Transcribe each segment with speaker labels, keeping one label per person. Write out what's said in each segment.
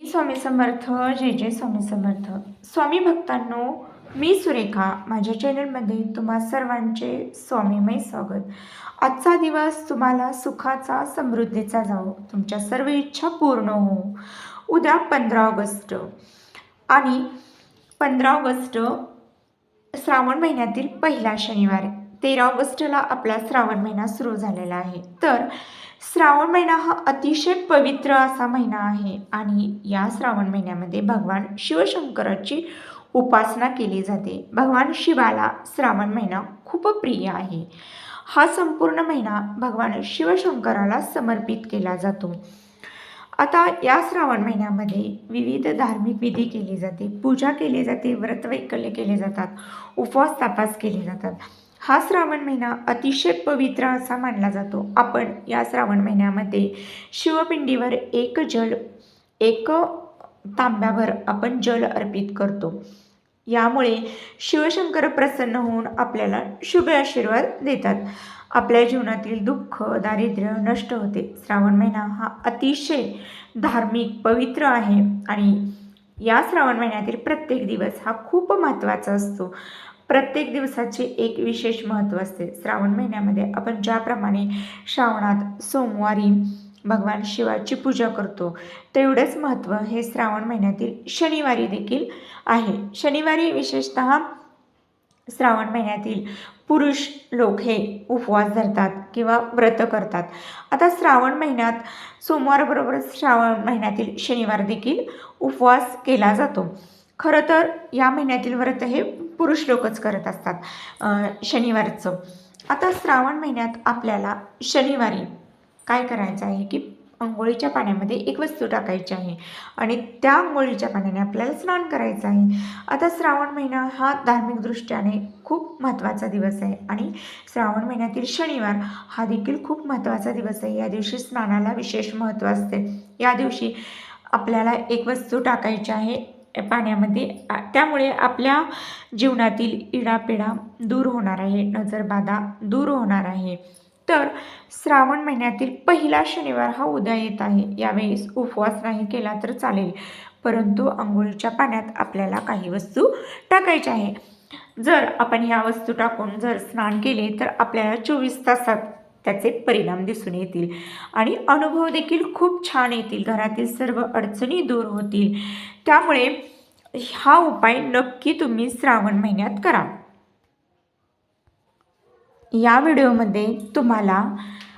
Speaker 1: स्वामी समर्थ. जय जय स्वामी समर्थ. स्वामी भक्तांनो, मी सुरेखा. माझ्या चॅनलमध्ये तुम्हा सर्वांचे स्वामीमय स्वागत. आजचा दिवस तुम्हाला सुखाचा, समृद्धीचा जावो. तुमच्या सर्व इच्छा पूर्ण हो. उद्या 15 ऑगस्ट आणि 15 ऑगस्ट श्रावण महिन्यातील पहिला शनिवार. 13 ऑगस्टला आपला श्रावण महिना सुरू झालेला आहे. तर श्रावण महिना हा अतिशय पवित्र असा महिना आहे आणि या श्रावण महिन्यामध्ये भगवान शिवशंकराची उपासना केली जाते. भगवान शिवाला श्रावण महिना खूप प्रिय आहे. हा संपूर्ण महिना भगवान शिवशंकराला समर्पित केला जातो. आता या श्रावण महिन्यामध्ये विविध धार्मिक विधी केली जाते, पूजा केली जाते, व्रतवैकल्य केले जातात, उपवास तापास केले जातात. हा श्रावण महिना अतिशय पवित्र असा मानला जातो. आपण या श्रावण महिन्यामध्ये शिवपिंडीवर एक तांब्याभर आपण जल अर्पित करतो. यामुळे शिवशंकर प्रसन्न होऊन आपल्याला शुभ आशीर्वाद देतात. आपल्या जीवनातील दुःख, दारिद्र्य नष्ट होते. श्रावण महिना हा अतिशय धार्मिक पवित्र आहे आणि या श्रावण महिन्यातील प्रत्येक दिवस हा खूप महत्त्वाचा असतो. प्रत्येक दिवसाचे एक विशेष महत्त्व असते. श्रावण महिन्यामध्ये आपण ज्याप्रमाणे श्रावणात सोमवारी भगवान शिवाची पूजा करतो, तेवढेच महत्त्व हे श्रावण महिन्यातील शनिवारी देखील आहे. शनिवारी विशेषतः श्रावण महिन्यातील पुरुष लोक हे उपवास धरतात किंवा व्रत करतात. आता श्रावण महिन्यात सोमवारबरोबरच श्रावण महिन्यातील शनिवार देखील उपवास केला जातो. खरं तर या महिन्यातील व्रत हे पुरुष लोकच करत असतात शनिवारचं. आता श्रावण महिन्यात आपल्याला शनिवारी काय करायचं आहे की अंघोळीच्या पाण्यामध्ये एक वस्तू टाकायची आहे आणि त्या अंघोळीच्या पाण्याने आपल्याला स्नान करायचं आहे. आता श्रावण महिना हा धार्मिक दृष्ट्याने खूप महत्त्वाचा दिवस आहे आणि श्रावण महिन्यातील शनिवार हा देखील खूप महत्त्वाचा दिवस आहे. या दिवशी स्नानाला विशेष महत्त्व असते. या दिवशी आपल्याला एक वस्तू टाकायची आहे पाण्यामध्ये. त्यामुळे आपल्या जीवनातील इडापिडा दूर होणार आहे, नजरबाधा दूर होणार आहे. तर श्रावण महिन्यातील पहिला शनिवार हा उद्या येत आहे. यावेळेस उपवास नाही केला तर चालेल, परंतु अंघोळीच्या पाण्यात आपल्याला काही वस्तू टाकायच्या आहे. जर आपण ह्या वस्तू टाकून जर स्नान केले तर आपल्याला 24 तासात त्याचे परिणाम दिसून येतील आणि अनुभव देखील खूप छान येतील. घरातील सर्व अडचणी दूर होतील. त्यामुळे हा उपाय नक्की तुम्ही श्रावण महिन्यात करा. या व्हिडिओमध्ये तुम्हाला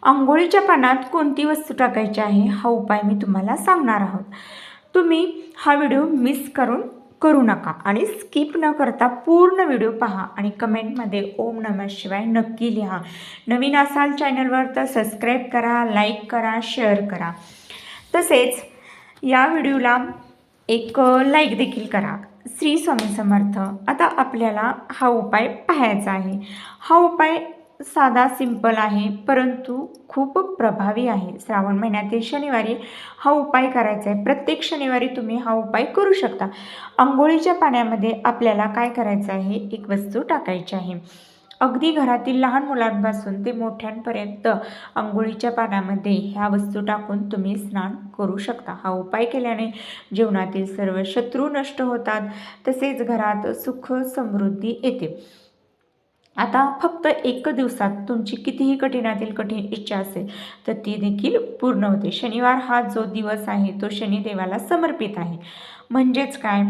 Speaker 1: अंघोळीच्या पाण्यात कोणती वस्तू टाकायची आहे हा उपाय मी तुम्हाला सांगणार आहोत. तुम्ही हा व्हिडिओ मिस करू नका आणि स्किप न करता पूर्ण व्हिडिओ पहा आणि कमेंटमध्ये ओम नमः शिवाय नक्की लिहा. नवीन असाल चॅनलवर तर सबस्क्राईब करा, लाईक करा, शेअर करा. तसेच या व्हिडिओला एक लाईक देखील करा. श्री स्वामी समर्थ. आता आपल्याला हा उपाय पाहायचा आहे. हा उपाय साधा सिंपल आहे परंतु खूप प्रभावी आहे. श्रावण महिन्यातील शनिवारी हा उपाय करायचा आहे. प्रत्येक शनिवारी तुम्ही हा उपाय करू शकता. अंघोळीच्या पाण्यामध्ये आपल्याला काय करायचं आहे, एक वस्तू टाकायची आहे. अगदी घरातील लहान मुलांपासून ते मोठ्यांपर्यंत अंघोळीच्या पाण्यामध्ये ह्या वस्तू टाकून तुम्ही स्नान करू शकता. हा उपाय केल्याने जीवनातील सर्व शत्रू नष्ट होतात, तसेच घरात सुख समृद्धी येते. आता फक्त एक दिवसात तुमची कितीही कठीणातील कठीण इच्छा असेल तर ती देखील पूर्ण होते. शनिवार हा जो दिवस आहे तो शनिदेवाला समर्पित आहे. म्हणजेच काय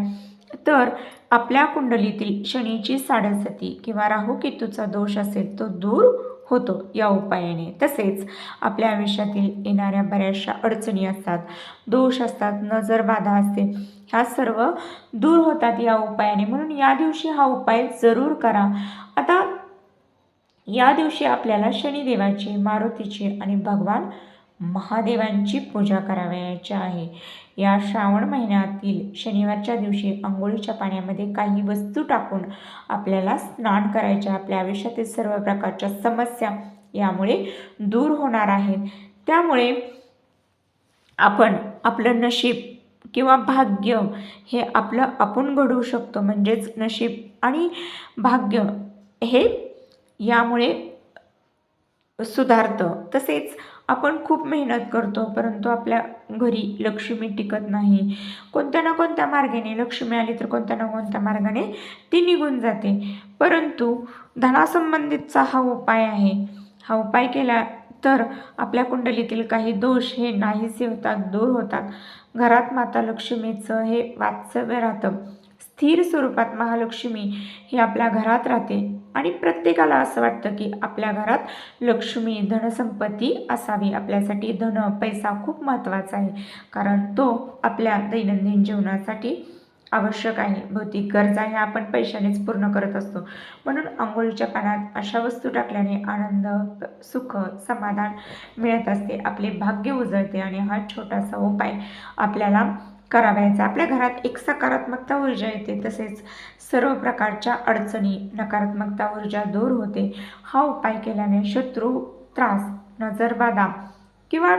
Speaker 1: तर आपल्या कुंडलीतील शनीची साडेसती किंवा राहूकेतूचा दोष असेल तो दूर होतो या उपायाने. तसेच आपल्या आयुष्यातील येणाऱ्या बऱ्याचशा अडचणी असतात, दोष असतात, नजरबाधा असते, ह्या सर्व दूर होतात या उपायाने. म्हणून या दिवशी हा उपाय जरूर करा. आता या दिवशी आपल्याला शनिदेवाची, मारुतीची आणि भगवान महादेवांची पूजा करावयाची आहे. या श्रावण महिन्यातील शनिवारच्या दिवशी अंघोळीच्या पाण्यामध्ये काही वस्तू टाकून आपल्याला स्नान करायचे. आपल्या आयुष्यातील सर्व प्रकारच्या समस्या यामुळे दूर होणार आहेत. त्यामुळे आपण आपलं नशीब किंवा भाग्य हे आपलं आपण घडवू शकतो. म्हणजेच नशीब आणि भाग्य हे यामुळे सुधारतं. तसेच आपण खूप मेहनत करतो, परंतु आपल्या घरी लक्ष्मी टिकत नाही. कोणत्या ना कोणत्या मार्गाने लक्ष्मी आली तर कोणत्या ना कोणत्या मार्गाने ती निघून जाते. परंतु धनासंबंधितचा हा उपाय आहे. हा उपाय केला तर आपल्या कुंडलीतील काही दोष हे नाहीसे होतात, दूर होतात. घरात माता लक्ष्मीचं हे वास्तव्य राहतं. स्थिर स्वरूपात महालक्ष्मी ही आपल्या घरात राहते आणि प्रत्येकाला असं वाटतं की आपल्या घरात लक्ष्मी, धनसंपत्ती असावी. आपल्यासाठी धन, पैसा खूप महत्त्वाचा आहे, कारण तो आपल्या दैनंदिन जीवनासाठी आवश्यक आहे. भौतिक गरजा ह्या आपण पैशानेच पूर्ण करत असतो. म्हणून अंघोळीच्या पाण्यात अशा वस्तू टाकल्याने आनंद, सुख, समाधान मिळत असते. आपले भाग्य उजळते आणि हा छोटासा उपाय आपल्याला करावयाचा. आपल्या घरात एक सकारात्मकता ऊर्जा येते, तसेच सर्व प्रकारच्या अडचणी, नकारात्मकता ऊर्जा दूर होते. हा उपाय केल्याने शत्रू, त्रास, नजरबाधा किंवा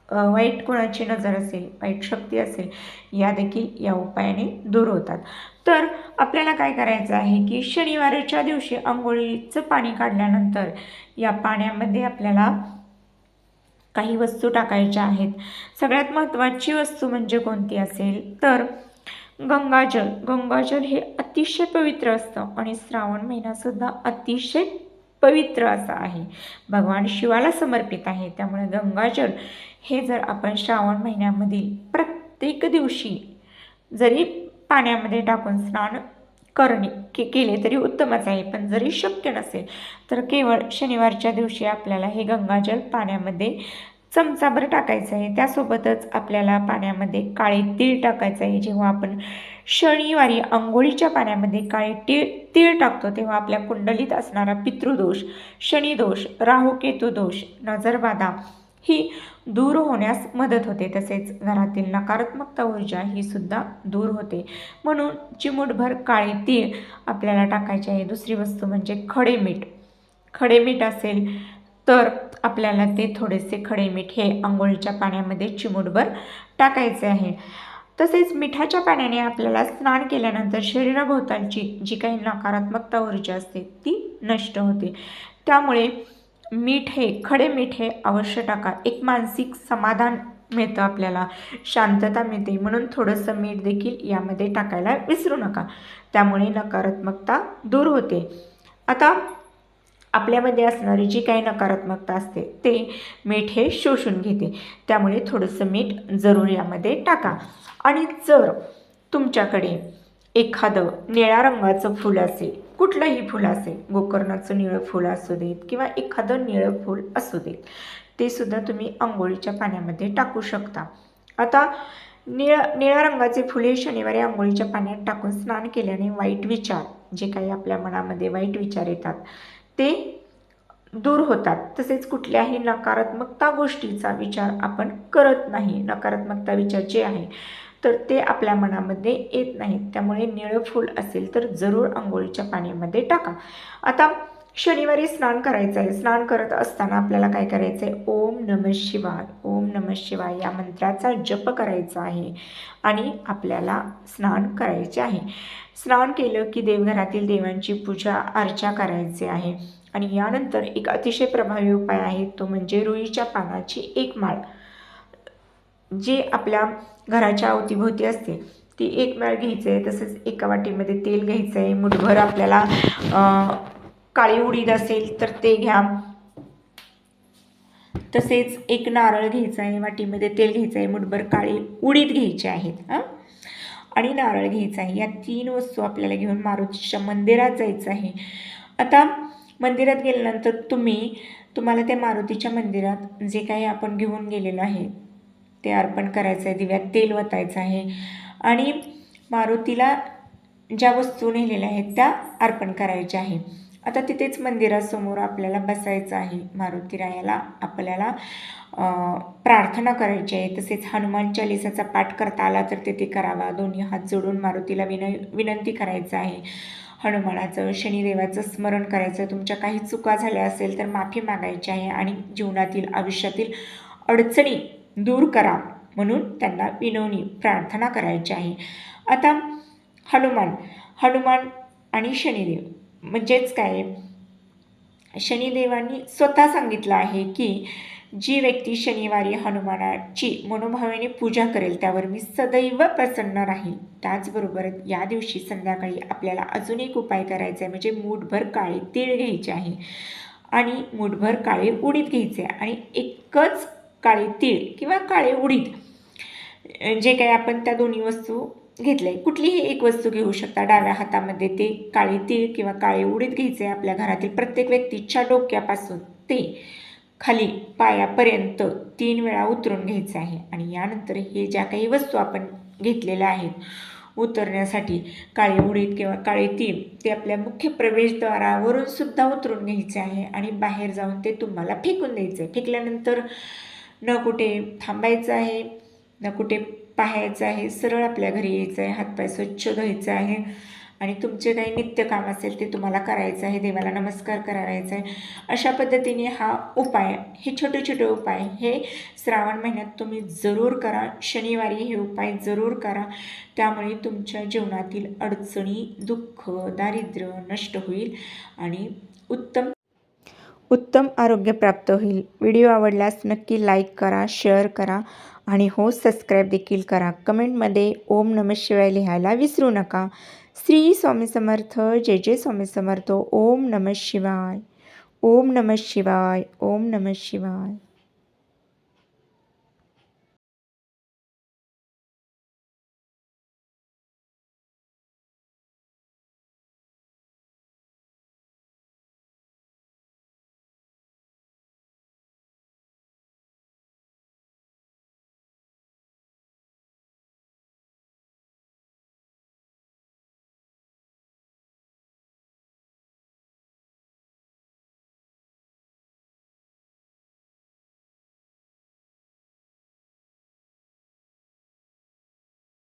Speaker 1: वाईट कोणाची नजर असेल, वाईट शक्ती असेल, या देखील या उपायाने दूर होतात. तर आपल्याला काय करायचं आहे की शनिवारच्या दिवशी अंघोळीचं पाणी काढल्यानंतर या पाण्यामध्ये आपल्याला काही वस्तू टाकायच्या आहेत. सगळ्यात महत्त्वाची वस्तू म्हणजे कोणती असेल तर गंगाजल. गंगाजल हे अतिशय पवित्र असतं आणि श्रावण महिनासुद्धा अतिशय पवित्र असा आहे, भगवान शिवाला समर्पित आहे. त्यामुळे गंगाजल हे जर आपण श्रावण महिन्यामधील प्रत्येक दिवशी जरी पाण्यामध्ये टाकून स्नान केले तरी उत्तमच आहे. पण जरी शक्य नसेल तर केवळ शनिवारच्या दिवशी आपल्याला हे गंगाजल पाण्यामध्ये चमचाभर टाकायचं आहे. त्यासोबतच आपल्याला पाण्यामध्ये काळे तीळ टाकायचं आहे. जेव्हा आपण शनिवारी अंघोळीच्या पाण्यामध्ये काळे तीळ टाकतो तेव्हा आपल्या कुंडलीत असणारा पितृदोष, शनिदोष, राहुकेतू दोष, नजरबाधा ही दूर होण्यास मदत होते. तसेच घरातील नकारात्मकता ऊर्जा ही सुद्धा दूर होते. म्हणून चिमूटभर काळे तीळ आपल्याला टाकायचे आहे. दुसरी वस्तू म्हणजे खडे मीठ. खडे मीठ असेल तर आपल्याला ते थोडेसे खडे मीठ हे अंघोळीच्या पाण्यामध्ये चिमूटभर टाकायचे आहे. तसेच मिठाच्या पाण्याने आपल्याला स्नान केल्यानंतर शरीराभोवतालची जी काही नकारात्मकता ऊर्जा असते ती नष्ट होते. त्यामुळे खडे मीठ हे अवश्य टाका. एक मानसिक समाधान मिळतं, आपल्याला शांतता मिळते. म्हणून थोडंसं मीठ देखील यामध्ये टाकायला विसरू नका. त्यामुळे नकारात्मकता दूर होते. आता आपल्यामध्ये असणारी जी काही नकारात्मकता असते ते मीठ हे शोषून घेते. त्यामुळे थोडंसं मीठ जरूर यामध्ये टाका. आणि जर तुमच्याकडे एखादं निळ्या रंगाचं फूल असेल, कुठलंही फूल असेल, गोकर्णाचं निळं फूल असू देत किंवा एखादं निळं फूल असू देत, ते सुद्धा तुम्ही अंघोळीच्या पाण्यामध्ये टाकू शकता. आता निळ्या रंगाचे फुले शनिवारी अंघोळीच्या पाण्यात टाकून स्नान केल्याने वाईट विचार, जे काही आपल्या मनामध्ये वाईट विचार येतात ते दूर होतात. तसेच कुठल्याही नकारात्मकता गोष्टीचा विचार आपण करत नाही. नकारात्मकता विचार जे आहे तर ते आपल्या मनामध्ये येत नाहीत. त्यामुळे निळं फूल असेल तर जरूर अंघोळीच्या पाण्यामध्ये टाका. आता शनिवारी स्नान करायचं आहे. स्नान करत असताना आपल्याला काय करायचं आहे, ओम नमः शिवाय, ओम नमः शिवाय या मंत्राचा जप करायचा आहे आणि आपल्याला स्नान करायचे आहे. स्नान केलं की देवघरातील देवांची पूजा अर्चा करायची आहे. आणि यानंतर एक अतिशय प्रभावी उपाय आहे, तो म्हणजे रुईच्या पानाची एक माळ, जी आपल्या घराच्या अवतीभोवती असते ती एक माळ घ्यायची आहे. तसेच एका वाटीमध्ये तेल घ्यायचं आहे. मुठभर आपल्याला काळी उडीद असेल तर ते घ्या. तसेच एक नारळ घ्यायचा आहे, वाटीमध्ये तेल घ्यायचं आहे, मुठभर काळी उडीद घ्यायचे आहेत आणि नारळ घ्यायचा आहे. या 3 वस्तू आपल्याला घेऊन मारुतीच्या मंदिरात जायचं आहे. आता मंदिरात गेल्यानंतर तुम्हाला त्या मारुतीच्या मंदिरात जे काही आपण घेऊन गेलेलं आहे ते अर्पण करायचं आहे. दिव्यात तेल ओतायचं आहे आणि मारुतीला ज्या वस्तू नेलेल्या आहेत त्या अर्पण करायच्या आहे. आता तिथेच मंदिरासमोर आपल्याला बसायचं आहे. मारुतीरायाला आपल्याला प्रार्थना करायची आहे. तसेच हनुमान चालिसाचा पाठ करता आला तर ते करावा. दोन्ही हात जोडून मारुतीला विनंती करायचं आहे. हनुमानाचं, शनिदेवाचं स्मरण करायचं. तुमच्या काही चुका झाल्या असेल तर माफी मागायची आहे आणि जीवनातील, आयुष्यातील अडचणी दूर करा म्हणून त्यांना विनवणी प्रार्थना करायची आहे. आता हनुमान आणि शनिदेव म्हणजेच काय, शनिदेवांनी स्वतः सांगितलं आहे की जी व्यक्ती शनिवारी हनुमानाची मनोभावेने पूजा करेल त्यावर मी सदैव प्रसन्न राहील. त्याचबरोबर या दिवशी संध्याकाळी आपल्याला अजून एक उपाय करायचा आहे, म्हणजे मूठभर काळे तीळ घ्यायचे आहे आणि मूठभर काळे उडीद घ्यायचे आणि एकच काळे तीळ किंवा काळे उडीद जे काही आपण त्या दोन्ही वस्तू घेतले, कुठलीही एक वस्तू घेऊ शकता. डाव्या हातामध्ये ते काळे तीळ किंवा काळे उडीद घ्यायचे. आपल्या घरातील प्रत्येक व्यक्तीच्या डोक्यापासून ते खाली पायापर्यंत 3 वेळा उतरून घ्यायचं आहे आणि यानंतर हे ज्या काही वस्तू आपण घेतलेल्या आहेत उतरण्यासाठी, काळे उडीद किंवा काळे तीळ, ते आपल्या मुख्य प्रवेशद्वारावरून सुद्धा उतरून घ्यायचे आहे आणि बाहेर जाऊन ते तुम्हाला फेकून द्यायचं आहे. फेकल्यानंतर न कुठे थांबायचं आहे, न कुठे पाहायचं आहे, सरळ आपल्या घरी यायचं आहे, हातपाय स्वच्छ धुवायचं आहे आणि तुमचे काही नित्यकाम असेल ते तुम्हाला करायचं आहे, देवाला नमस्कार करायचा आहे. अशा पद्धतीने हा उपाय, हे छोटे छोटे उपाय हे श्रावण महिन्यात तुम्ही जरूर करा. शनिवारी हे उपाय जरूर करा. त्यामुळे तुमच्या जीवनातील अडचणी, दुःख, दारिद्र्य नष्ट होईल आणि उत्तम आरोग्य प्राप्त होईल. व्हिडिओ आवडल्यास नक्की लाईक करा, शेअर करा आणि हो सबस्क्राईब देखील करा. कमेंटमध्ये ओम नमः शिवाय लिहायला विसरू नका. श्री स्वामी समर्थ. जय जय स्वामी समर्थ. ओम नमः शिवाय. ओम नमः शिवाय. ओम नमः शिवाय.